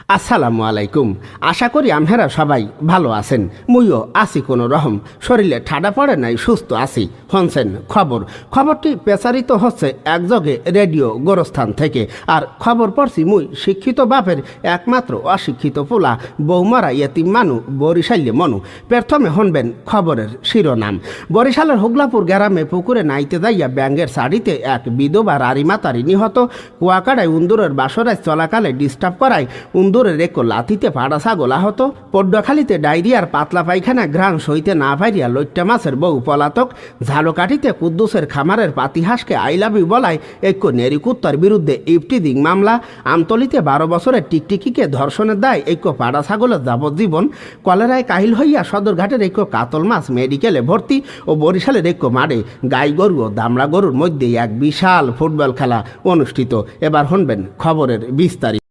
আসসালামু আলাইকুম। আশা করি আমহেরা সবাই ভালো আছেন। মুইও আছি কোনো রকম, শরীরে ঠাডা পড়ে নাই, সুস্থ আছি। হনছেন খবরটি প্রচারিত হচ্ছে একযোগে রেডিও গোরস্থান থেকে। আর খবর পড়ছি মুই শিক্ষিত বাপের একমাত্র অশিক্ষিত পোলা, বৌমারা ইয়েতিম মানু, বরিশাল্যে মনু। প্রথমে হনবেন খবরের শিরোনাম। বরিশালের হুগলাপুর গ্রামে পুকুরে নাইতে যাইয়া ব্যাঙ্গের শাড়িতে এক বিধবা রারিমাতারি নিহত। কুয়াকাড়ায় উন্দুরের বাসরায় চলাকালে ডিস্টার্ব করায় উন্দুরের এক লাথিতে পাড়া ছাগল আহত। পড্ডখালিতে ডায়রিয়ার পাতলা পায়খানা ঘ্রাণ সইতে না পাইরিয়া লইট্টা মাছের বউ পলাতক। ঝালকাঠিতে কুদ্দুসের খামারের পাতিহাসকে আইলাবি বলায় এক নেরিকুত্তার বিরুদ্ধে ইফটিজিং মামলা। আমতলিতে 12 বছরের টিকটিকিকে ধর্ষণের দায় এক পাড়া ছাগলের যাবজ্জীবন। কলেরায় কাহিল হইয়া সদরঘাটের এক কাতল মাছ মেডিকেলে ভর্তি। ও বরিশালের এক মাঠে গাই গরু ও দামড়া গরুর মধ্যে এক বিশাল ফুটবল খেলা অনুষ্ঠিত। এবার শুনবেন খবরের বিস্তারিত।